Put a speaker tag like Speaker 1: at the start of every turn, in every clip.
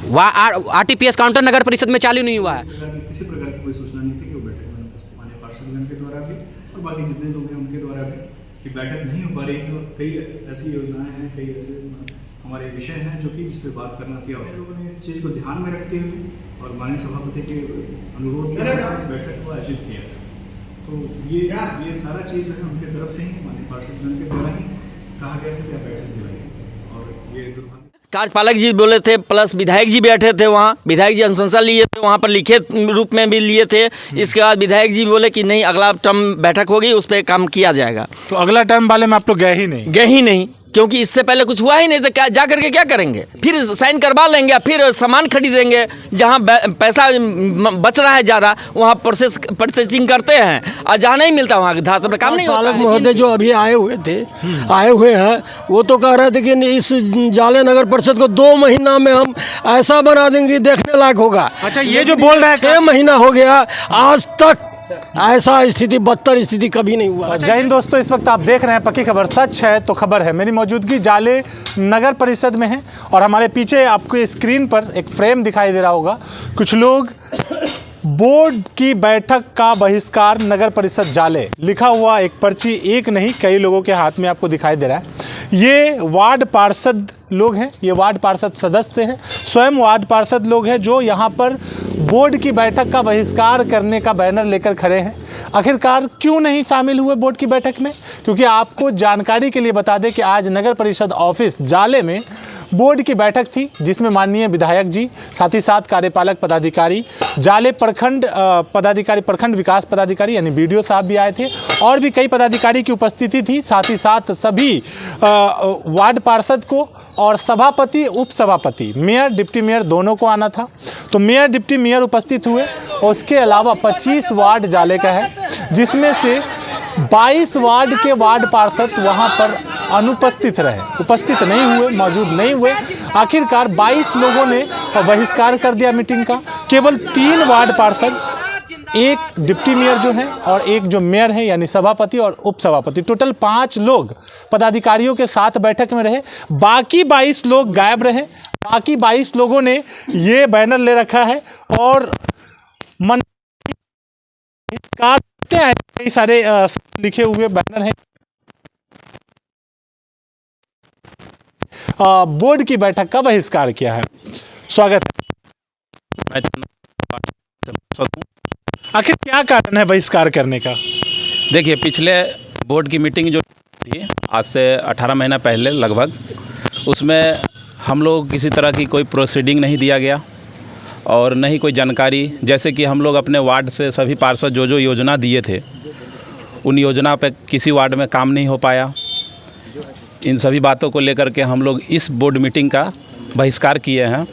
Speaker 1: RTPS counter नगर परिषद में चालू नहीं हुआ है।
Speaker 2: किसी प्रकार की कोई सूचना नहीं थी कि वो बैठक में उपस्थित माननीय पार्षदगण के द्वारा भी और बाकी जितने लोग हैं उनके द्वारा भी कि बैठक नहीं हो पा रही है। और कई ऐसी योजनाएं हैं, कई ऐसे हमारे विषय हैं जो कि जिस पर बात करना थी आवश्यक। लोगों ने इस चीज़ को ध्यान में रखते हुए और माननीय सभापति के अनुरोध पर इस बैठक को आयोजित किया था। तो ये सारा चीज़ जो है उनकी तरफ से ही माननीय पार्षदगण के द्वारा ही कहा गया था कि आप बैठक बुलाइए। और ये दुर्भाग्य
Speaker 1: कार्यपालक जी बोले थे, प्लस विधायक जी बैठे थे वहाँ, विधायक जी अनुशंसा लिए थे, वहाँ पर लिखित रूप में भी लिए थे। इसके बाद विधायक जी बोले कि नहीं, अगला टर्म बैठक होगी, उस पर काम किया जाएगा।
Speaker 3: तो अगला टर्म वाले में आप लोग गए ही नहीं,
Speaker 1: क्योंकि इससे पहले कुछ हुआ ही नहीं, तो क्या जा करके क्या करेंगे? फिर साइन करवा लेंगे, फिर सामान खरीदेंगे, जहाँ पैसा बच रहा है ज़्यादा वहाँ प्रोसेसिंग करते हैं, और जहाँ नहीं मिलता वहाँ धातु पर काम नहीं होता।
Speaker 4: पालक महोदय जो अभी आए हुए हैं वो तो कह रहे थे कि इस जाले नगर परिषद को 2 महीना में हम ऐसा बना देंगे देखने लायक होगा।
Speaker 3: अच्छा, ये जो बोल रहे हैं
Speaker 4: 6 महीना हो गया, आज तक ऐसा स्थिति, बदतर स्थिति कभी नहीं हुआ।
Speaker 3: जय हिंद दोस्तों, इस वक्त आप देख रहे हैं पक्की खबर, सच है तो खबर है। मेरी मौजूदगी जाले नगर परिषद में है और हमारे पीछे आपको स्क्रीन पर एक फ्रेम दिखाई दे रहा होगा। कुछ लोग बोर्ड की बैठक का बहिष्कार नगर परिषद जाले लिखा हुआ एक पर्ची, एक नहीं कई लोगों के हाथ में आपको दिखाई दे रहा है। ये वार्ड पार्षद लोग हैं, ये वार्ड पार्षद सदस्य हैं, स्वयं वार्ड पार्षद लोग हैं जो यहाँ पर बोर्ड की बैठक का बहिष्कार करने का बैनर लेकर खड़े हैं। आखिरकार क्यों नहीं शामिल हुए बोर्ड की बैठक में? क्योंकि आपको जानकारी के लिए बता दें कि आज नगर परिषद ऑफिस जाले में बोर्ड की बैठक थी, जिसमें माननीय विधायक जी, साथ ही साथ कार्यपालक पदाधिकारी, जाले प्रखंड पदाधिकारी, प्रखंड विकास पदाधिकारी यानी बीडीओ साहब भी आए थे और भी कई पदाधिकारी की उपस्थिति थी। साथ ही साथ सभी वार्ड पार्षद को और सभापति, उप सभापति, मेयर, डिप्टी मेयर दोनों को आना था। तो मेयर, डिप्टी मेयर उपस्थित हुए और उसके अलावा 25 वार्ड जाले का है, जिसमें से 22 वार्ड के वार्ड पार्षद वहां पर अनुपस्थित रहे, उपस्थित नहीं हुए, मौजूद नहीं हुए। आखिरकार 22 लोगों ने बहिष्कार कर दिया मीटिंग का। केवल 3 वार्ड पार्षद, एक डिप्टी मेयर जो हैं और एक जो मेयर है यानी सभापति और उप सभापति, टोटल 5 लोग पदाधिकारियों के साथ बैठक में रहे। बाकी 22 लोग गायब रहे। बाकी 22 लोगों ने ये बैनर ले रखा है और मन कई सारे लिखे हुए बैनर हैं। बोर्ड की बैठक का बहिष्कार किया है। स्वागत है। आखिर क्या कारण है बहिष्कार करने का?
Speaker 5: देखिए, पिछले बोर्ड की मीटिंग जो थी आज से 18 महीना पहले लगभग, उसमें हम लोग किसी तरह की कोई प्रोसीडिंग नहीं दिया गया और न ही कोई जानकारी। जैसे कि हम लोग अपने वार्ड से सभी पार्षद जो योजना दिए थे, उन योजना पे किसी वार्ड में काम नहीं हो पाया। इन सभी बातों को लेकर के हम लोग इस बोर्ड मीटिंग का बहिष्कार किए हैं।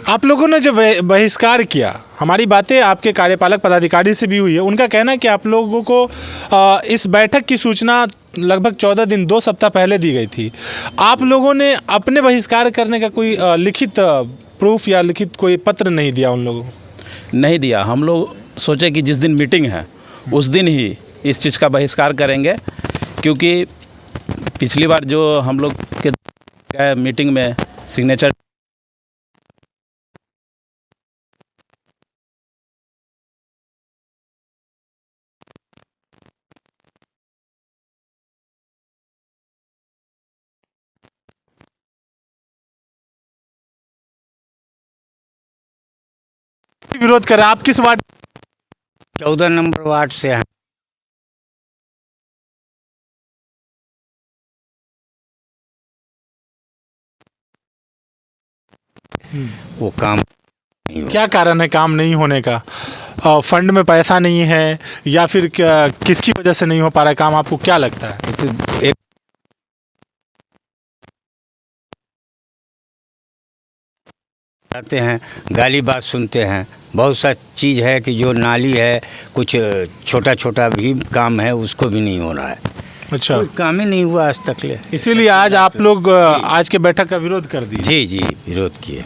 Speaker 3: आप लोगों ने जो बहिष्कार किया, हमारी बातें आपके कार्यपालक पदाधिकारी से भी हुई है। उनका कहना है कि आप लोगों को इस बैठक की सूचना लगभग 14 दिन 2 सप्ताह पहले दी गई थी। आप लोगों ने अपने बहिष्कार करने का कोई लिखित प्रूफ या लिखित कोई पत्र नहीं दिया उन लोगों को?
Speaker 5: नहीं दिया। हम लोग सोचे कि जिस दिन मीटिंग है उस दिन ही इस चीज़ का बहिष्कार करेंगे, क्योंकि पिछली बार जो हम लोग के मीटिंग में सिग्नेचर
Speaker 3: विरोध कर रहे हैं। आप किस वार्ड?
Speaker 6: 14 नंबर वार्ड से हैं। वो काम
Speaker 3: क्या कारण है काम नहीं होने का? फंड में पैसा नहीं है या फिर किसकी वजह से नहीं हो पा रहा है काम? आपको क्या लगता है?
Speaker 6: एक आते हैं, गाली बात सुनते हैं, बहुत सा चीज़ है कि जो नाली है, कुछ छोटा छोटा भी काम है, उसको भी नहीं हो रहा है।
Speaker 3: अच्छा,
Speaker 6: कोई काम ही नहीं हुआ आज तक ले।
Speaker 3: इसीलिए आज आप लोग आज के बैठक का विरोध कर दिए?
Speaker 6: जी जी, विरोध किए।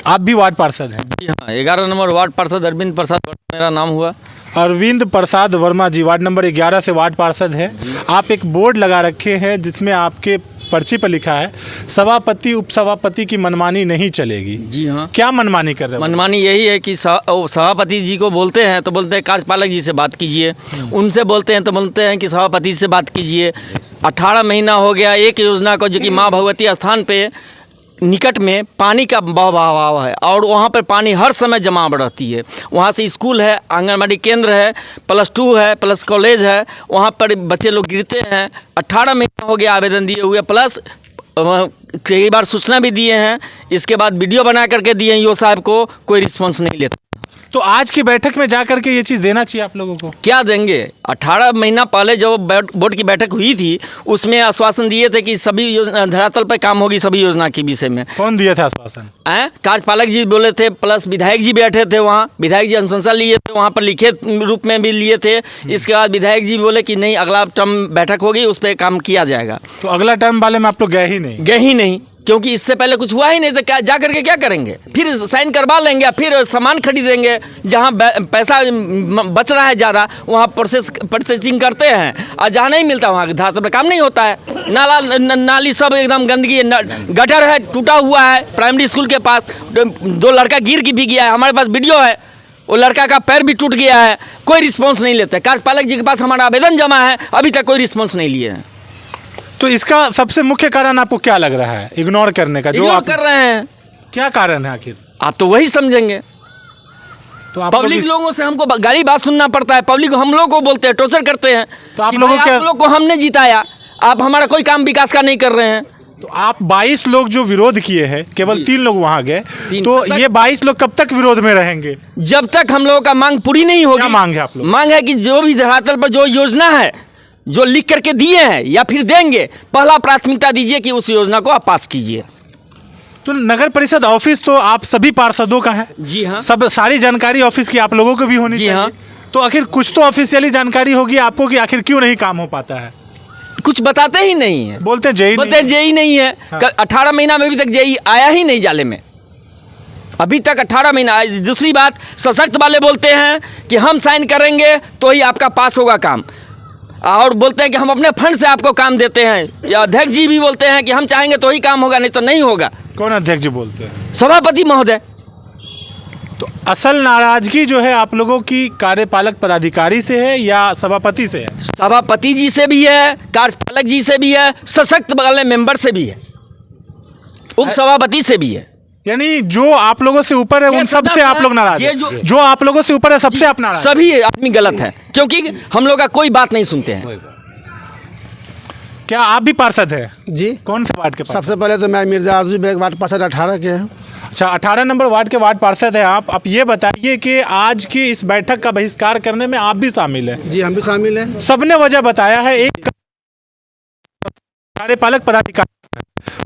Speaker 3: आप भी वार्ड पार्षद हैं?
Speaker 1: जी हाँ, 11 नंबर वार्ड पार्षद अरविंद प्रसाद मेरा नाम हुआ।
Speaker 3: अरविंद प्रसाद वर्मा जी वार्ड नंबर 11 से वार्ड पार्षद हैं। आप एक बोर्ड लगा रखे हैं जिसमें आपके पर्ची पर लिखा है सभापति उपसभापति की मनमानी नहीं चलेगी।
Speaker 1: जी हाँ।
Speaker 3: क्या मनमानी कर रहे हो?
Speaker 1: मनमानी यही है कि सभापति जी को बोलते हैं तो बोलते हैं कार्यपालक जी से बात कीजिए, उनसे बोलते हैं तो बोलते हैं कि सभापति से बात कीजिए। 18 महीना हो गया एक योजना को, जो कि माँ भगवती स्थान पे निकट में पानी का बहाव है और वहाँ पर पानी हर समय जमा रहती है। वहाँ से स्कूल है, आंगनबाड़ी केंद्र है, +2 है, प्लस कॉलेज है, वहाँ पर बच्चे लोग गिरते हैं। 18 महीना हो गया आवेदन दिए हुए, प्लस कई बार सूचना भी दिए हैं, इसके बाद वीडियो बना करके दिए हैं ईओ साहब को, कोई रिस्पॉन्स नहीं लेता।
Speaker 3: तो आज की बैठक में जा करके ये चीज़ देना चाहिए आप लोगों को।
Speaker 1: क्या देंगे? 18 महीना पहले जो बोर्ड की बैठक हुई थी उसमें आश्वासन दिए थे कि सभी योजना धरातल पर काम होगी, सभी योजना के विषय में।
Speaker 3: कौन दिया था आश्वासन?
Speaker 1: कार्यपालक जी बोले थे, प्लस विधायक जी बैठे थे वहाँ, विधायक जी अनुशंसा लिए थे, वहाँ पर लिखित रूप में भी लिए थे। इसके बाद विधायक जी बोले कि नहीं, अगला टर्म बैठक होगी उस पर काम किया जाएगा।
Speaker 3: तो अगला टर्म वाले में आप लोग गए ही नहीं?
Speaker 1: क्योंकि इससे पहले कुछ हुआ ही नहीं, तो क्या जा करके क्या करेंगे? फिर साइन करवा लेंगे, फिर सामान खरीदेंगे, जहाँ पैसा बच रहा है ज़्यादा वहाँ प्रोसेसिंग करते हैं, और जहाँ नहीं मिलता वहाँ धरातल पर काम नहीं होता है। नाली सब एकदम गंदगी है, गटर है टूटा हुआ है, प्राइमरी स्कूल के पास 2 लड़का गिर भी गया है, हमारे पास वीडियो है, वो लड़का का पैर भी टूट गया है, कोई रिस्पॉन्स नहीं लेते। कार्यपालक जी के पास हमारा आवेदन जमा है, अभी तक कोई रिस्पॉन्स नहीं लिए हैं।
Speaker 3: तो इसका सबसे मुख्य कारण आपको क्या लग रहा है इग्नोर करने का? जो आप
Speaker 1: कर रहे हैं,
Speaker 3: क्या कारण है आखिर?
Speaker 1: आप तो वही समझेंगे।
Speaker 3: तो आप
Speaker 1: पब्लिक लोगों से हमको गाली बात सुनना पड़ता है, पब्लिक हम लोग को बोलते हैं, टॉर्चर करते हैं।
Speaker 3: तो आप लोगों
Speaker 1: आप लोग को हमने जिताया, आप हमारा कोई काम विकास का नहीं कर रहे हैं।
Speaker 3: तो आप 22 लोग जो विरोध किए हैं, केवल 3 लोग वहां गए, तो ये 22 लोग कब तक विरोध में रहेंगे?
Speaker 1: जब तक हम लोगों का मांग पूरी नहीं होगी।
Speaker 3: क्या मांग है आप लोग?
Speaker 1: मांग है कि जो भी धरातल पर जो योजना है, जो लिख करके दिए हैं या फिर देंगे, पहला प्राथमिकता दीजिए कि उस योजना को आप पास कीजिए।
Speaker 3: तो नगर परिषद ऑफिस तो आप सभी पार्षदों का है।
Speaker 1: जी हाँ।
Speaker 3: सब सारी जानकारी ऑफिस की आप लोगों को भी होनी चाहिए।
Speaker 1: हाँ।
Speaker 3: तो आखिर कुछ तो ऑफिशियली जानकारी होगी आपको कि आखिर क्यों नहीं काम हो पाता है।
Speaker 1: कुछ बताते ही नहीं है,
Speaker 3: बोलते हैं जेई
Speaker 1: नहीं है।
Speaker 3: हाँ।
Speaker 1: 18 महीना में अभी तक जेई आया ही नहीं जाले में, अभी तक 18 महीना। दूसरी बात, सशक्त वाले बोलते हैं कि हम साइन करेंगे तो ही आपका पास होगा काम, और बोलते हैं कि हम अपने फंड से आपको काम देते हैं। या अध्यक्ष जी भी बोलते हैं कि हम चाहेंगे तो ही काम होगा, नहीं तो नहीं होगा।
Speaker 3: कौन अध्यक्ष जी बोलते हैं?
Speaker 1: सभापति महोदय।
Speaker 3: तो असल नाराजगी जो है आप लोगों की कार्यपालक पदाधिकारी से है या सभापति से है?
Speaker 1: सभापति जी से भी है, कार्यपालक जी से भी है, सशक्त वाले मेंबर से भी है, उप सभापति से भी है।
Speaker 3: यानी जो आप लोगों से ऊपर है उन सब से आप लोग नाराज हैं। जो आप लोगों से ऊपर है सबसे आप नाराज।
Speaker 1: सभी आदमी गलत है, क्योंकि हम लोग का कोई बात नहीं सुनते हैं।
Speaker 3: क्या आप भी पार्षद है?
Speaker 4: जी।
Speaker 3: कौन से वार्ड के पार्षद?
Speaker 4: सबसे पहले तो मैं मिर्जा आरजू बेग वार्ड पार्षद 18 के हैं।
Speaker 3: अच्छा, 18 नंबर वार्ड के वार्ड पार्षद है आप ये बताइए कि आज की इस बैठक का बहिष्कार करने में आप भी शामिल हैं?
Speaker 4: जी, हम भी शामिल हैं।
Speaker 3: सबने वजह बताया है, एक कार्यपालक पदाधिकारी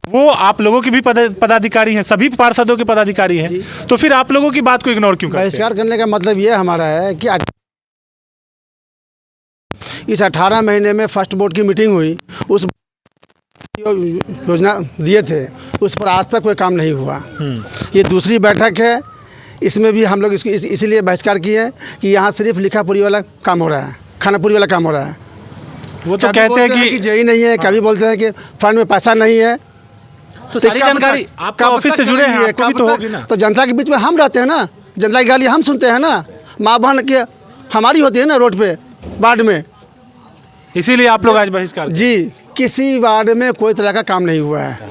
Speaker 3: वो आप लोगों की भी पदाधिकारी हैं, सभी पार्षदों के पदाधिकारी हैं, तो फिर आप लोगों की बात को इग्नोर क्यों करते हैं?
Speaker 4: बहिष्कार करने का मतलब ये हमारा है कि इस 18 महीने में फर्स्ट बोर्ड की मीटिंग हुई, उस योजना दिए थे उस पर आज तक कोई काम नहीं हुआ। ये दूसरी बैठक है, इसमें भी हम लोग इसीलिए बहिष्कार किए हैं कि यहाँ सिर्फ लिखापुरी वाला काम हो रहा है, खानापुरी वाला काम हो रहा है।
Speaker 3: वो तो कहते हैं कि
Speaker 4: जेई नहीं है, कभी बोलते हैं कि फंड में पैसा नहीं है।
Speaker 3: तो सारी जानकारी आपका ऑफिस से जुड़े हैं, आपको भी तो होगी ना।
Speaker 4: तो जनता के बीच में हम रहते हैं ना, जनता की गाली हम सुनते हैं ना, माँ बहन की हमारी होती है ना रोड पे वार्ड में,
Speaker 3: इसीलिए आप लोग आज बहिष्कार।
Speaker 4: जी, किसी वार्ड में कोई तरह का काम नहीं हुआ है।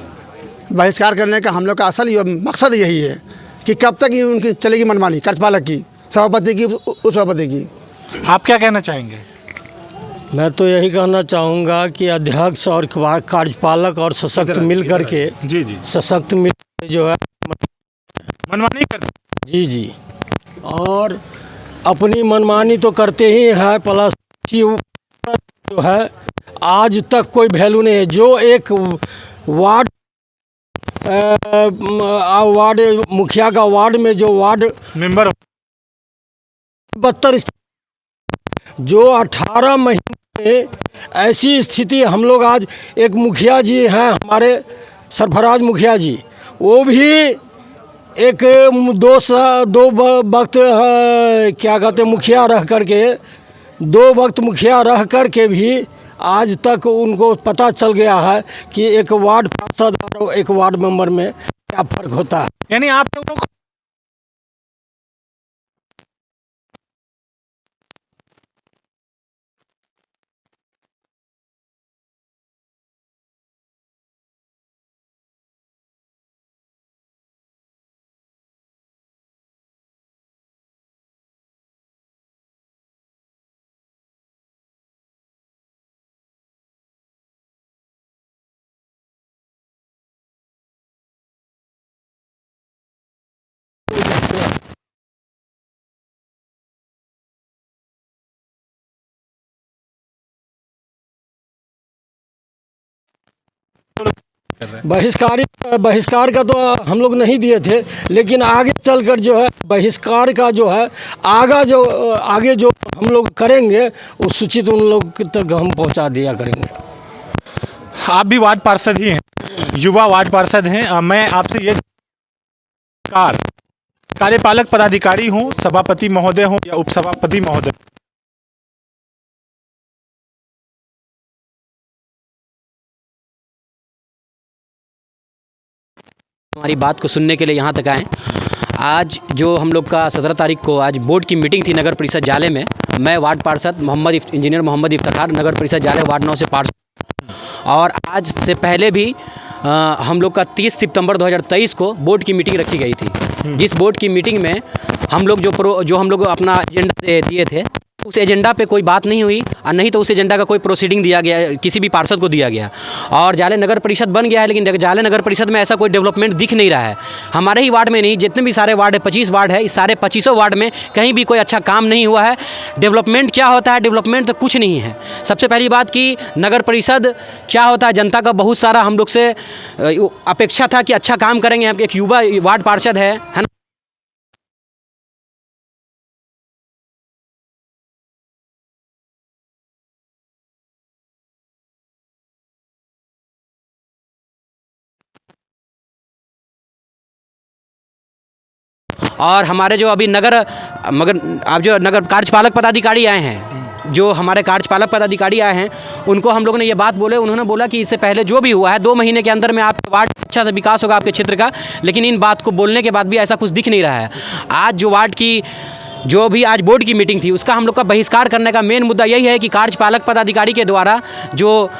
Speaker 4: बहिष्कार करने का हम लोग का असल मकसद यही है कि कब तक ये उनकी चलेगी मनमानी, कार्यपालक की, सभापति की, उप सभापति की।
Speaker 3: आप क्या कहना चाहेंगे?
Speaker 4: मैं तो यही कहना चाहूँगा कि अध्यक्ष और कार्यपालक और सशक्त मिल करके,
Speaker 3: जी जी,
Speaker 4: सशक्त मिल जो है
Speaker 3: मनमानी करते।
Speaker 4: जी, और अपनी मनमानी तो करते ही हैं, प्लस जो है आज तक कोई वैल्यू नहीं है। जो एक वार्ड मुखिया का वार्ड में जो वार्ड
Speaker 3: मेंबर
Speaker 4: 72 जो 18 महीने में ऐसी स्थिति, हम लोग आज एक मुखिया जी हैं हमारे सरफराज मुखिया जी, वो भी एक दो वक्त क्या कहते मुखिया रह करके, 2 वक्त मुखिया रह करके भी
Speaker 7: आज तक उनको पता चल गया है कि एक वार्ड पार्षद और एक वार्ड मेंबर में क्या फ़र्क होता है।
Speaker 3: यानी आप लोगों को
Speaker 7: बहिष्कार का तो हम लोग नहीं दिए थे, लेकिन आगे चलकर जो है बहिष्कार का जो है आगे जो हम लोग करेंगे वो सूचित उन लोग तक हम पहुंचा दिया करेंगे।
Speaker 3: आप भी वार्ड पार्षद ही हैं, युवा वार्ड पार्षद हैं। मैं आपसे ये कार्यपालक पदाधिकारी हूँ, सभापति महोदय हूँ या उपसभापति महोदय,
Speaker 8: हमारी बात को सुनने के लिए यहाँ तक आए। आज जो हम लोग का 17 तारीख को आज बोर्ड की मीटिंग थी नगर परिषद जाले में, मैं वार्ड पार्षद इंजीनियर मोहम्मद इफ्तिखार नगर परिषद जाले वार्ड 9 से पार्षद, और आज से पहले भी हम लोग का 30 सितंबर 2023 को बोर्ड की मीटिंग रखी गई थी। जिस बोर्ड की मीटिंग में हम लोग जो हम लोग अपना एजेंडा दिए थे, उस एजेंडा पे कोई बात नहीं हुई और नहीं तो उस एजेंडा का कोई प्रोसीडिंग दिया गया किसी भी पार्षद को दिया गया, और जाले नगर परिषद बन गया है। लेकिन जाले नगर परिषद में ऐसा कोई डेवलपमेंट दिख नहीं रहा है। हमारे ही वार्ड में नहीं, जितने भी सारे वार्ड है, 25 वार्ड है, इस सारे 25 वार्ड में कहीं भी कोई अच्छा काम नहीं हुआ है। डेवलपमेंट क्या होता है? डेवलपमेंट तो कुछ नहीं है। सबसे पहली बात कि नगर परिषद क्या होता है, जनता का बहुत सारा हम लोग से अपेक्षा था कि अच्छा काम करेंगे। एक युवा वार्ड पार्षद है ना। और हमारे जो अभी अब जो नगर कार्यपालक पदाधिकारी आए हैं, जो हमारे कार्यपालक पदाधिकारी आए हैं, उनको हम लोगों ने ये बात बोले। उन्होंने बोला कि इससे पहले जो भी हुआ है 2 महीने के अंदर में आपके वार्ड अच्छा से विकास होगा आपके क्षेत्र का, लेकिन इन बात को बोलने के बाद भी ऐसा कुछ दिख नहीं रहा है। आज जो वार्ड की जो भी आज बोर्ड की मीटिंग थी, उसका हम लोग का बहिष्कार करने का मेन मुद्दा यही है कि कार्यपालक पदाधिकारी के द्वारा जो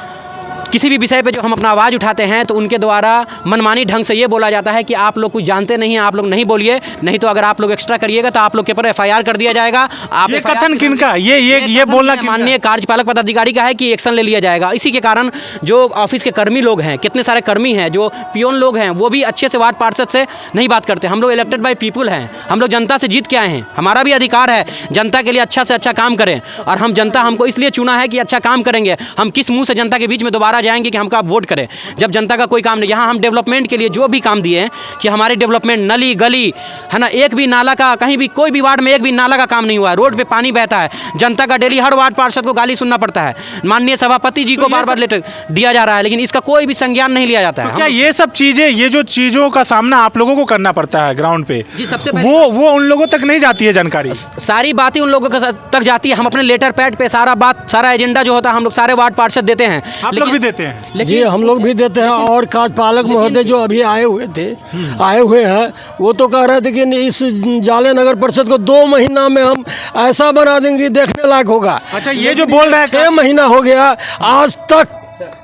Speaker 8: किसी भी विषय पे जो हम अपना आवाज़ उठाते हैं तो उनके द्वारा मनमानी ढंग से ये बोला जाता है कि आप लोग कुछ जानते नहीं हैं, आप लोग नहीं बोलिए, नहीं तो अगर आप लोग एक्स्ट्रा करिएगा तो आप लोग के ऊपर FIR कर दिया जाएगा। आप
Speaker 3: ये कथन किनका? ये बोलना
Speaker 8: माननीय कार्यपालक पदाधिकारी का है कि एक्शन ले लिया जाएगा। इसी के कारण जो ऑफिस के कर्मी लोग हैं, कितने सारे कर्मी हैं, जो पियोन लोग हैं, वो भी अच्छे से वार्ड पार्षद से नहीं बात करते। हम लोग इलेक्टेड बाय पीपुल हैं, हम लोग जनता से जीत के आए हैं, हमारा भी अधिकार है जनता के लिए अच्छा से अच्छा काम करें, और हम जनता हमको इसलिए चुना है कि अच्छा काम करेंगे। हम किस मुँह से जनता के बीच में दोबारा जाएंगे कि हमको आप वोट करें जब जनता का कोई काम नहीं। यहाँ हम डेवलपमेंट के लिए जो भी काम दिए हैं कि हमारे डेवलपमेंट नली गली है ना, एक भी नाला का कहीं भी कोई भी वार्ड में एक भी नाला का काम नहीं हुआ है। रोड पे पानी बहता है, जनता का डेली हर वार्ड पार्षद को गाली सुनना पड़ता है। माननीय सभापति जी को बार बार लेटर दिया जा रहा है, लेकिन इसका कोई भी संज्ञान नहीं लिया जाता है।
Speaker 3: क्या ये सब चीजें, ये जो चीजों का सामना आप लोगों को करना पड़ता है ग्राउंड पे,
Speaker 8: जी, सबसे
Speaker 3: वो उन लोगों तक नहीं जाती है जानकारी?
Speaker 8: सारी बातें उन लोगों तक जाती है। हम अपने लेटर पैड पे सारा एजेंडा जो होता है हम लोग सारे वार्ड पार्षद देते हैं।
Speaker 3: आप लोग भी देते हैं?
Speaker 7: जी, हम लोग भी देते हैं। और कार्यपालक महोदय जो अभी आए हुए हैं, वो तो कह रहे थे कि इस जाले नगर परिषद को 2 महीना में हम ऐसा बना देंगे देखने लायक होगा।
Speaker 3: अच्छा, ये जो बोल रहे हैं
Speaker 7: 6 महीना हो गया, आज तक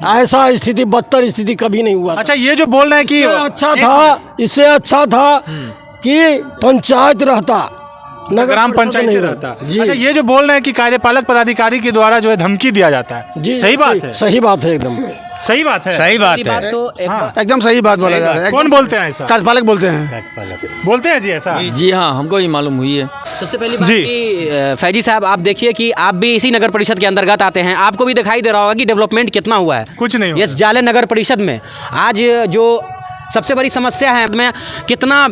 Speaker 7: ऐसा स्थिति, बदतर स्थिति कभी नहीं हुआ।
Speaker 3: अच्छा, ये जो बोल रहे हैं कि
Speaker 7: इससे अच्छा था कि पंचायत रहता,
Speaker 3: ग्राम पंचायत नहीं रहता। अच्छा, ये जो बोल रहे हैं कि कार्यपालक पदाधिकारी के द्वारा जो है धमकी दिया जाता है,
Speaker 7: जी,
Speaker 3: सही बात है?
Speaker 7: सही बात है, एकदम
Speaker 3: सही बात है।
Speaker 6: सही बात है।
Speaker 8: तो
Speaker 4: एकदम सही बात बोला जा रहा है।
Speaker 3: कौन बोलते हैं ऐसा?
Speaker 4: कार्यपालक बोलते हैं।
Speaker 3: बोलते हैं जी ऐसा?
Speaker 1: जी हाँ, हमको ही मालूम हुई है।
Speaker 8: सबसे पहली बात कि फैजी साहब, आप देखिए कि आप भी इसी नगर परिषद के अंतर्गत आते हैं, आपको भी दिखाई दे रहा होगा कि डेवलपमेंट कितना हुआ है।
Speaker 3: कुछ नहीं हुआ।
Speaker 8: इस जाले नगर परिषद में आज जो सबसे बड़ी समस्या है में कितना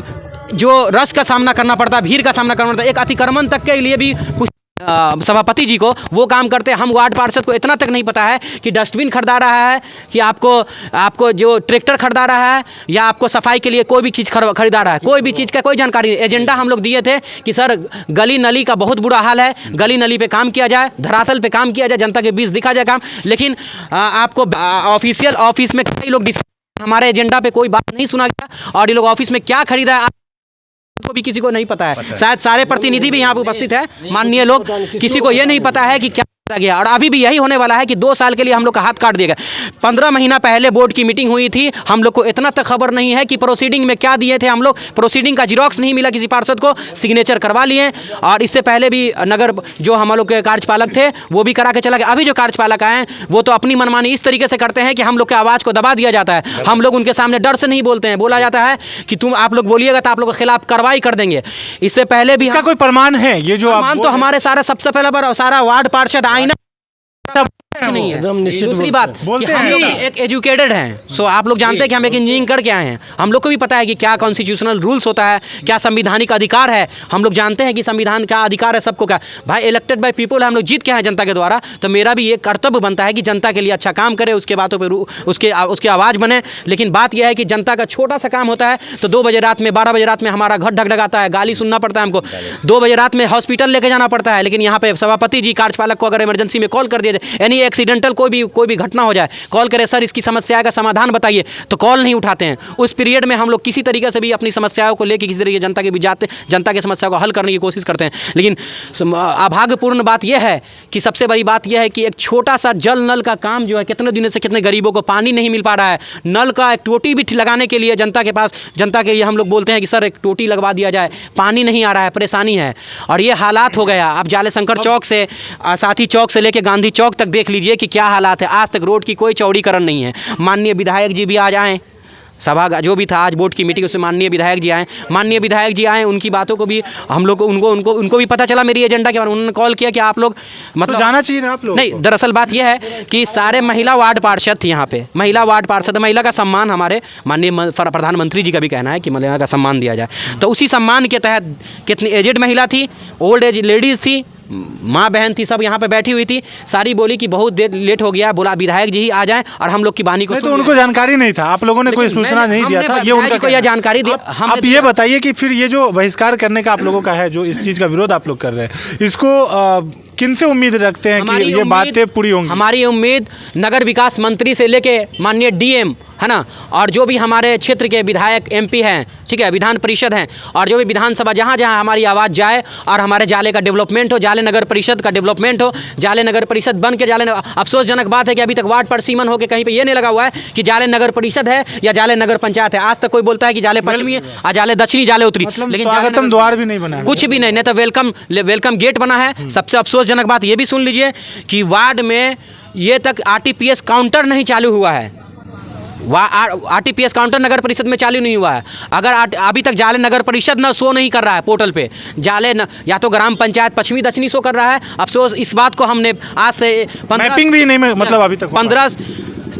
Speaker 8: जो रश का सामना करना पड़ता है, भीड़ का सामना करना पड़ता है, एक अतिक्रमण तक के लिए भी कुछ सभापति जी को, वो काम करते हैं। हम वार्ड पार्षद को इतना तक नहीं पता है कि डस्टबिन खरीदा रहा है, कि आपको जो ट्रैक्टर खरीदा रहा है, या आपको सफाई के लिए कोई भी चीज़ खरीदा रहा है, कोई भी चीज़ का कोई जानकारी नहीं। एजेंडा हम लोग दिए थे कि सर गली नली का बहुत बुरा हाल है, गली नली पे काम किया जाए, धरातल पे काम किया जाए, जनता के बीच दिखा जाए काम। लेकिन आपको ऑफिशियल ऑफिस में कई लोग हमारे एजेंडा पे कोई बात नहीं सुना गया, और ये लोग ऑफिस में क्या खरीदा है तो भी किसी को नहीं पता है। शायद सारे प्रतिनिधि भी यहाँ पे उपस्थित है, माननीय लोग, किसी को ये नहीं पता है कि क्या गया। और अभी भी यही होने वाला है कि 2 साल के लिए हम लोग का हाथ काट दिया गया। 15 महीना पहले बोर्ड की मीटिंग हुई थी, हम लोग को इतना तक खबर नहीं है कि प्रोसीडिंग में क्या दिए थे हम लोग। प्रोसीडिंग का जिरोक्स नहीं मिला किसी पार्षद को, सिग्नेचर करवा लिए। और इससे पहले भी नगर जो हम लोग के कार्यपालक थे वो भी करा के चला गया। अभी जो कार्यपालक आए वो तो अपनी मनमानी इस तरीके से करते हैं कि हम लोग के आवाज़ को दबा दिया जाता है। हम लोग उनके सामने डर से नहीं बोलते हैं, बोला जाता है कि आप लोग बोलिएगा तो आप लोगों के खिलाफ कार्रवाई कर देंगे। इससे पहले भी
Speaker 3: इसका कोई प्रमाण है? ये जो
Speaker 8: प्रमाण तो हमारे सारा सबसे पहले सारा वार्ड पार्षद आईना नहीं है।
Speaker 7: एकदम निश्चित
Speaker 8: दूसरी बात कि हम लोग एक एजुकेटेड हैं, सो आप लोग जानते हैं कि हम एक इंजीनियरिंग करके आए हैं। हम लोग को भी पता है कि क्या कॉन्स्टिट्यूशनल रूल्स होता है, क्या संविधानिक अधिकार है। हम लोग जानते हैं कि संविधान का अधिकार है सबको। क्या भाई, इलेक्टेड बाय पीपल, हम लोग जीत के हैं जनता के द्वारा, तो मेरा भी ये कर्तव्य बनता है कि जनता के लिए अच्छा काम करे, उसके बातों पर उसकी आवाज़ बने। लेकिन बात यह है कि जनता का छोटा सा काम होता है तो 2 बजे रात में, 12 बजे रात में हमारा घर ढकढकाता है, गाली सुनना पड़ता है हमको। 2 बजे रात में हॉस्पिटल लेके जाना पड़ता है। लेकिन यहाँ पे सभापति जी कार्यपालक को अगर इमरजेंसी में कॉल कर दिया जाए, यानी एक्सीडेंटल कोई भी घटना हो जाए, कॉल करे सर इसकी समस्या का समाधान बताइए, तो कॉल नहीं उठाते हैं। उस पीरियड में हम लोग किसी तरीके से भी अपनी समस्याओं को लेकर किसी तरीके जनता के बीच जाते, जनता की समस्या को हल करने की कोशिश करते हैं। लेकिन अभाग्यपूर्ण बात यह है कि सबसे बड़ी बात यह है कि एक छोटा सा जल नल का काम जो है, कितने दिनों से कितने गरीबों को पानी नहीं मिल पा रहा है। नल का एक टोटी भी लगाने के लिए जनता के लिए हम लोग बोलते हैं कि सर एक टोटी लगवा दिया जाए, पानी नहीं आ रहा है, परेशानी है। और ये हालात हो गया। आप जाले शंकर चौक से, साथी चौक से लेकर गांधी चौक तक देख लीजिए कि क्या हालात है। आज तक रोड की कोई चौड़ीकरण नहीं है। माननीय विधायक जी भी आज आए, सभा जो भी था आज बोर्ड की मीटिंग, उसमें माननीय विधायक जी आए। माननीय विधायक जी आए, उनकी बातों को भी हम लोग उनको भी पता चला मेरी एजेंडा के बारे में। उन्होंने कॉल किया कि आप लोग मतलब
Speaker 3: तो जाना चाहिए ना आप लोग।
Speaker 8: नहीं, दरअसल बात यह है कि सारे महिला वार्ड पार्षद थी यहाँ पे, महिला वार्ड पार्षद, महिला का सम्मान हमारे माननीय प्रधानमंत्री जी का भी कहना है कि महिला का सम्मान दिया जाए। तो उसी सम्मान के तहत कितनी एजेड महिला थी, ओल्ड एज लेडीज़ थी, माँ बहन थी, सब यहाँ पे बैठी हुई थी। सारी बोली कि बहुत देर लेट हो गया, बोला विधायक जी ही आ जाएं और हम लोग की वाणी को।
Speaker 3: तो उनको जानकारी नहीं था, आप लोगों ने कोई सूचना नहीं दिया था, ये उनका
Speaker 8: यह जानकारी दी।
Speaker 3: आप ये बताइए कि फिर ये जो बहिष्कार करने का आप लोगों का है, जो इस चीज़ का विरोध आप लोग कर रहे हैं, इसको किन से उम्मीद रखते हैं कि ये बातें पूरी होंगी?
Speaker 8: हमारी उम्मीद नगर विकास मंत्री से लेके माननीय डीएम है ना, और जो भी हमारे क्षेत्र के विधायक एमपी हैं, ठीक है, विधान परिषद हैं, और जो भी विधानसभा, जहाँ जहाँ हमारी आवाज़ जाए और हमारे जाले का डेवलपमेंट हो, जाले नगर परिषद का डेवलपमेंट हो, जाले नगर परिषद बन के अफसोसजनक बात है कि अभी तक वार्ड पर सीमन हो के कहीं पे ये नहीं लगा हुआ है कि जाले नगर परिषद है या जाले नगर पंचायत है। आज तक कोई बोलता है कि जाले पश्चिमी है और जाले दक्षिणी, जाले उत्तरी, लेकिन
Speaker 3: स्वागतम द्वार भी नहीं बना,
Speaker 8: कुछ भी नहीं तो वेलकम गेट बना है। सबसे अफसोसजनक बात ये भी सुन लीजिए कि वार्ड में ये तक आरटीपीएस काउंटर नहीं चालू हुआ है। आरटीपीएस काउंटर नगर परिषद में चालू नहीं हुआ है। अगर अभी तक जाले नगर परिषद ना शो नहीं कर रहा है पोर्टल पे, जाले या तो ग्राम पंचायत पश्चिमी दक्षिणी शो कर रहा है। अफसोस इस बात को हमने आज से
Speaker 3: मैपिंग भी नहीं, मतलब अभी तक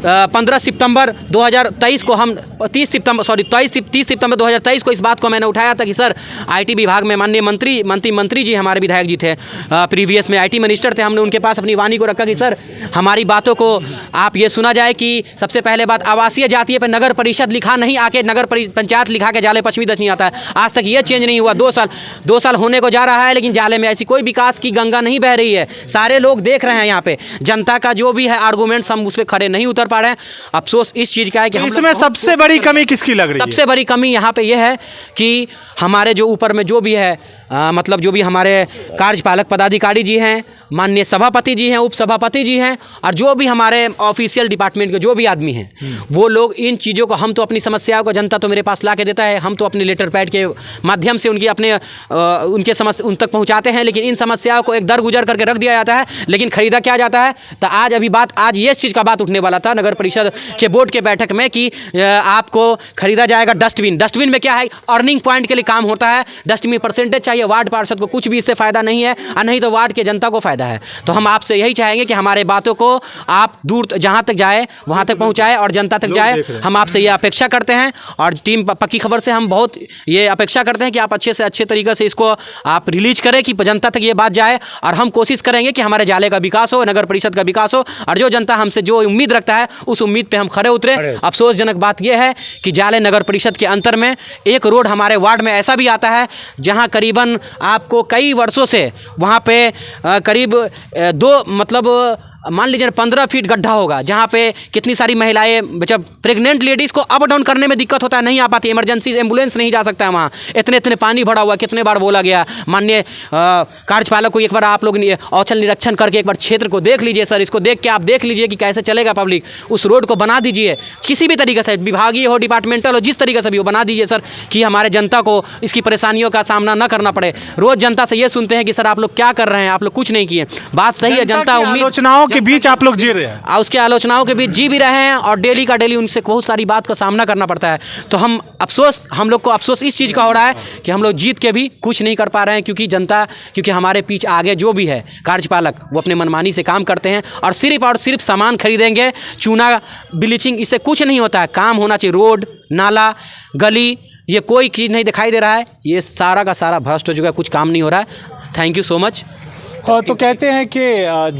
Speaker 8: 15 सितंबर 2023 को हम 30 सितंबर 2023 को इस बात को मैंने उठाया था कि सर आईटी विभाग में माननीय मंत्री जी हमारे विधायक जी थे, प्रीवियस में आईटी मिनिस्टर थे। हमने उनके पास अपनी वाणी को रखा कि सर हमारी बातों को आप ये सुना जाए कि सबसे पहले बात, आवासीय जातीय पर नगर परिषद लिखा नहीं, आके नगर पंचायत लिखा के जाले पश्चिमी दक्षिणी आता है। आज तक ये चेंज नहीं हुआ। 2 साल होने को जा रहा है, लेकिन जाले में ऐसी कोई विकास की गंगा नहीं बह रही है। सारे लोग देख रहे हैं यहाँ पे, जनता का जो भी है आर्गूमेंट्स हम उस पर खड़े नहीं उतर पा रहे हैं। अफसोस इस चीज़ का है कि
Speaker 3: इसमें सबसे बड़ी कमी किसकी लग रही है?
Speaker 8: सबसे बड़ी कमी यहाँ पे यह है कि हमारे जो ऊपर में जो भी है, मतलब जो भी हमारे कार्यपालक पदाधिकारी जी हैं, माननीय सभापति जी हैं, उप सभापति जी हैं, और जो भी हमारे ऑफिशियल डिपार्टमेंट के जो भी आदमी हैं, वो लोग इन चीज़ों को, हम तो अपनी समस्याओं को, जनता तो मेरे पास ला के देता है, हम तो अपने लेटर पैड के माध्यम से उनके समस्या उन तक पहुँचाते हैं, लेकिन इन समस्याओं को एक दरगुजर करके रख दिया जाता है। लेकिन खरीदा क्या जाता है? तो आज ये चीज़ का बात उठने वाला था नगर परिषद के बोर्ड के बैठक में कि आपको खरीदा जाएगा डस्टबिन। डस्टबिन में क्या है, अर्निंग पॉइंट के लिए काम होता है। डस्टबिन परसेंटेज चाहिए, वार्ड पार्षद को कुछ भी इससे फ़ायदा नहीं है और नहीं तो वार्ड के जनता को फ़ायदा है। तो हम आपसे यही चाहेंगे कि हमारे बातों को आप दूर जहाँ तक जाए वहाँ तक पहुँचाए और जनता तक जाए। हम आपसे ये अपेक्षा करते हैं और टीम पक्की खबर से हम बहुत ये अपेक्षा करते हैं कि आप अच्छे से अच्छे तरीके से इसको आप रिलीज करें कि जनता तक ये बात जाए। और हम कोशिश करेंगे कि हमारे जाले का विकास हो, नगर परिषद का विकास हो और जो जनता हमसे जो उम्मीद रखता है उस उम्मीद पे हम खरे उतरे। अफसोसजनक बात यह है कि जाले नगर परिषद के अंतर में एक रोड हमारे वार्ड में ऐसा भी आता है जहां करीबन आपको कई वर्षों से वहां पे करीब मान लीजिए 15 फीट गड्ढा होगा, जहाँ पे कितनी सारी महिलाएं जब प्रेग्नेंट लेडीज़ को अप डाउन करने में दिक्कत होता है, नहीं आ पाती, इमरजेंसी एम्बुलेंस नहीं जा सकता है वहाँ, इतने पानी भरा हुआ। कितने बार बोला गया माननीय कार्यपालक को, एक बार आप लोग औचल निरीक्षण करके एक बार क्षेत्र को देख लीजिए सर, इसको देख के आप देख लीजिए कि कैसे चलेगा पब्लिक। उस रोड को बना दीजिए किसी भी तरीके से, विभागीय हो, डिपार्टमेंटल हो, जिस तरीके से भी हो बना दीजिए सर, कि हमारे जनता को इसकी परेशानियों का सामना न करना पड़े। रोज़ जनता से ये सुनते हैं कि सर आप लोग क्या कर रहे हैं, आप लोग कुछ नहीं किए। बात सही है, जनता
Speaker 3: आलोचनाओं के बीच आप लोग जी रहे हैं,
Speaker 8: उसके आलोचनाओं के बीच जी भी रहे हैं और डेली का डेली उनसे बहुत सारी बात का सामना करना पड़ता है। तो हम लोग को अफसोस इस चीज़ का हो रहा है कि हम लोग जीत के भी कुछ नहीं कर पा रहे हैं, क्योंकि हमारे पीछे आगे जो भी है कार्यपालक वो अपने मनमानी से काम करते हैं और सिर्फ सामान खरीदेंगे, चूना ब्लीचिंग, इससे कुछ नहीं होता है। काम होना चाहिए, रोड नाला गली, ये कोई चीज़ नहीं दिखाई दे रहा है। ये सारा का सारा भ्रष्ट हो चुका है, कुछ काम नहीं हो रहा है। Thank you so much.
Speaker 3: तो कहते हैं कि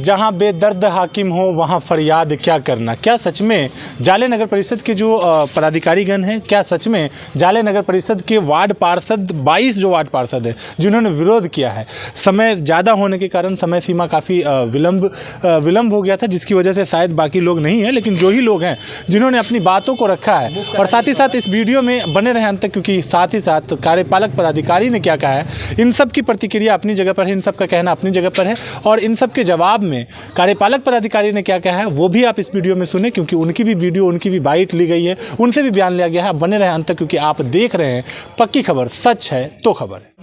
Speaker 3: जहां बेदर्द हाकिम हो वहां फरियाद क्या करना। क्या सच में जाले नगर परिषद के जो पदाधिकारीगण हैं, क्या सच में जाले नगर परिषद के वार्ड पार्षद 22 जो वार्ड पार्षद हैं जिन्होंने विरोध किया है, समय ज़्यादा होने के कारण समय सीमा काफ़ी विलम्ब हो गया था, जिसकी वजह से शायद बाकी लोग नहीं हैं, लेकिन जो ही लोग हैं जिन्होंने अपनी बातों को रखा है और साथ ही साथ इस वीडियो में बने रहे अंत तक, क्योंकि साथ ही साथ कार्यपालक पदाधिकारी ने क्या कहा है, इन सब की प्रतिक्रिया अपनी जगह पर है, इन सब का कहना अपनी जगह पर है और इन सब के जवाब में कार्यपालक पदाधिकारी ने क्या कहा है वो भी आप इस वीडियो में सुने, क्योंकि उनकी भी वीडियो, उनकी भी बाइट ली गई है, उनसे भी बयान लिया गया है। बने रहे अंत तक, क्योंकि आप देख रहे हैं पक्की खबर, सच है तो खबर है।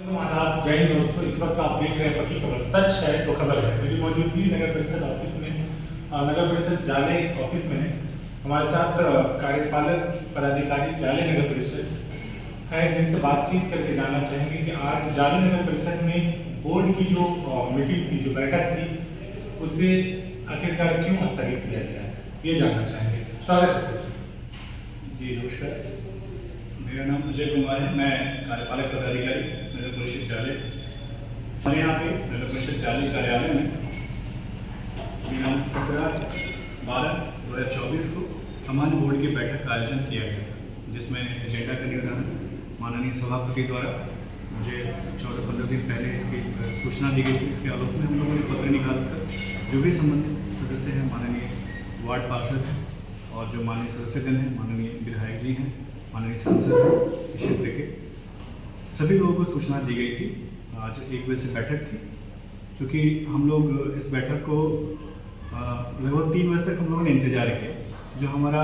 Speaker 3: जय हिंद दोस्तों, इस वक्त आप देख रहे हैं पक्की खबर, सच है तो खबर है। मेरी मौजूदगी नगर परिषद ऑफिस में, नगर परिषद जाले ऑफिस में है। हमारे साथ कार्यपालक पदाधिकारी जाले नगर परिषद है, जिनसे बातचीत करके जानना चाहेंगे कि आज जाले नगर परिषद में बोर्ड की जो मीटिंग थी, जो बैठक थी, उसे आखिरकार क्यों स्थगित किया गया, ये जानना चाहेंगे। स्वागत है सर।
Speaker 2: जी नमस्कार, मेरा नाम अजय कुमार है, मैं कार्यपालक पदाधिकारी नगर परिषद जाले। हमारे यहाँ पे नगर परिषद जाले कार्यालय में दिनांक 17/12/2024 को सामान्य बोर्ड की बैठक का आयोजन किया गया था, जिसमें एजेंडा का निर्धारण माननीय सभापति द्वारा मुझे 14-15 दिन पहले इसकी सूचना दी गई थी। इसके आलोक में हम लोगों ने पत्र निकालकर जो भी संबंधित सदस्य हैं, माननीय वार्ड पार्षद हैं और जो माननीय सदस्यगण हैं, माननीय विधायक जी हैं, माननीय सांसद हैं इस क्षेत्र के, सभी लोगों को सूचना दी गई थी। आज 1 बजे से बैठक थी। चूँकि हम लोग इस बैठक को लगभग 3 बजे तक हम लोगों ने इंतजार किया। जो हमारा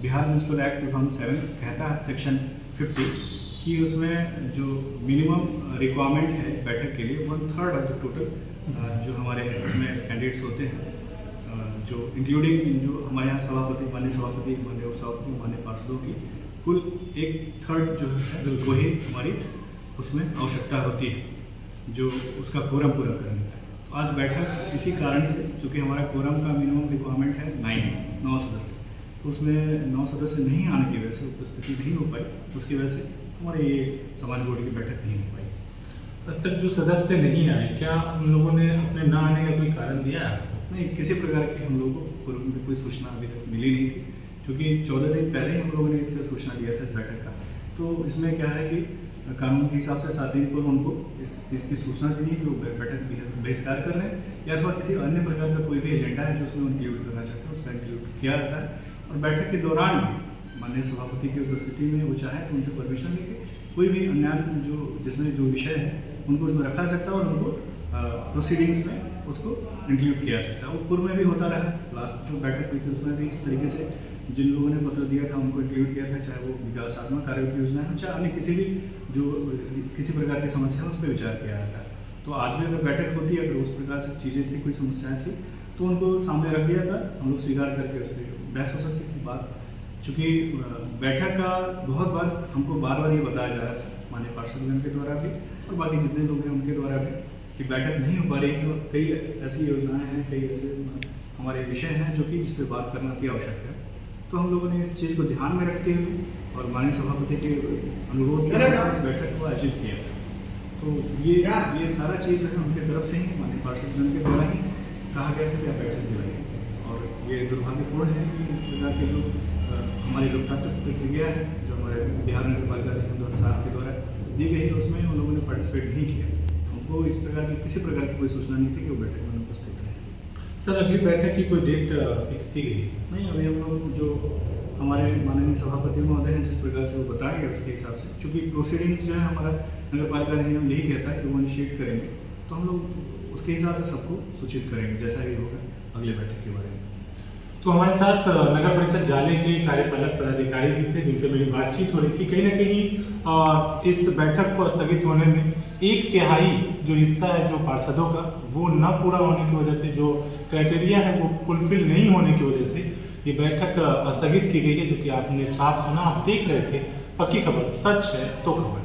Speaker 2: बिहार म्यूनसिपल एक्ट 2007 कहता है सेक्शन 50 कि उसमें जो मिनिमम रिक्वायरमेंट है बैठक के लिए 1/3 ऑफ द टोटल जो हमारे उसमें कैंडिडेट्स होते हैं, जो इंक्लूडिंग जो हमारे यहाँ सभापति, माननीय सभापति, माननीय उपसभापति, माननीय पार्षदों की कुल 1/3 जो है वो ही हमारी उसमें आवश्यकता होती है, जो उसका कोरम पूरा करने का। तो आज बैठक इसी कारण से, चूँकि हमारा कोरम का मिनिमम रिक्वायरमेंट है 9 सदस्य, तो उसमें 9 सदस्य नहीं आने की वजह से उपस्थिति नहीं हो पाई, उसकी वजह से हमारे ये सामान्य बोर्ड की बैठक नहीं हो पाई।
Speaker 3: सर, जो सदस्य नहीं आए, क्या उन लोगों ने अपने न आने का कोई कारण दिया?
Speaker 2: नहीं, किसी प्रकार की हम लोगों को पूर्व में कोई सूचना अभी तक मिली नहीं थी, क्योंकि 14 दिन पहले ही हम लोगों ने इस पर सूचना दिया था इस बैठक का। तो इसमें क्या है कि कानून के हिसाब से 7 दिन पूर्व उनको इस चीज़ की सूचना दी कि वो बैठक बहिष्कार कर रहे हैं, या अथवा किसी अन्य प्रकार का कोई भी एजेंडा है जो उसमें इंक्लूड करना चाहते हैं, उसका इंक्लूड किया जाता है। और बैठक के दौरान भी माननीय सभापति की उपस्थिति में वो चाहे तो उनसे परमिशन लेके कोई भी अन्य जो जिसमें जो विषय है उनको उसमें रखा सकता है और उनको प्रोसीडिंग्स में उसको इंक्लूड किया सकता है। वो पूर्व में भी होता रहा। लास्ट जो बैठक हुई थी उसमें भी इस तरीके से जिन लोगों ने पत्र दिया था उनको इंक्लूड किया था, चाहे वो विकासात्मक कार्यों की योजना है, चाहे अन्य किसी भी जो किसी प्रकार की समस्या है उस पर विचार किया जाता है। तो आज भी अगर बैठक होती है, अगर उस प्रकार से चीज़ें थी, कोई समस्याएँ थी, तो उनको सामने रख दिया था, हम लोग स्वीकार करके उस पर बहस हो सकती थी बात, चूँकि बैठक का बहुत बार हमको बार बार ये बताया जा रहा था माननीय पार्षदगण के द्वारा भी और बाकी जितने लोग हैं उनके द्वारा भी कि बैठक नहीं हो पा रही है और कई ऐसी योजनाएं हैं, कई ऐसे हमारे विषय हैं जो कि जिस पर बात करना अति आवश्यक है। तो हम लोगों ने इस चीज़ को ध्यान में रखते हुए और माननीय सभापति के अनुरोध पर इस बैठक को आयोजित किया था। तो ये सारा चीज़ जो है उनकी तरफ से ही माननीय पार्षदगण के द्वारा ही कहा गया था कि आप बैठक बुलाइए। और ये दुर्भाग्यपूर्ण है कि इस प्रकार के जो हमारी लोकतांत्रिक प्रक्रिया है जो हमारे बिहार नगर पालिका अधिनियम साहब के द्वारा दी गई है उसमें उन लोगों ने पार्टिसिपेट नहीं किया। उनको इस प्रकार की किसी प्रकार की कोई सूचना नहीं थी कि वो बैठक में उपस्थित रहे।
Speaker 3: सर अगली बैठक की कोई डेट फिक्स की गई?
Speaker 2: नहीं, अभी हम लोग जो हमारे माननीय सभापति महोदय हैं जिस प्रकार से वो बताएंगे उसके हिसाब से, चूँकि प्रोसीडिंग्स जो है हमारा नगर पालिका अधिनियम यही कहता है कि वो इनिशिएट करेंगे, तो हम लोग उसके हिसाब से सबको सूचित करेंगे जैसा ही होगा अगले बैठक के बारे में।
Speaker 3: तो हमारे साथ नगर परिषद जाले के कार्यपालक पदाधिकारी भी थे जिनसे मेरी बातचीत हो रही थी। कहीं ना कहीं इस बैठक को स्थगित होने में 1/3 जो हिस्सा है जो पार्षदों का वो न पूरा होने की वजह से, जो क्राइटेरिया है वो फुलफिल नहीं होने की वजह से ये बैठक स्थगित की गई है, जो कि आपने साफ सुना, आप देख रहे थे। पक्की खबर, सच है तो खबर।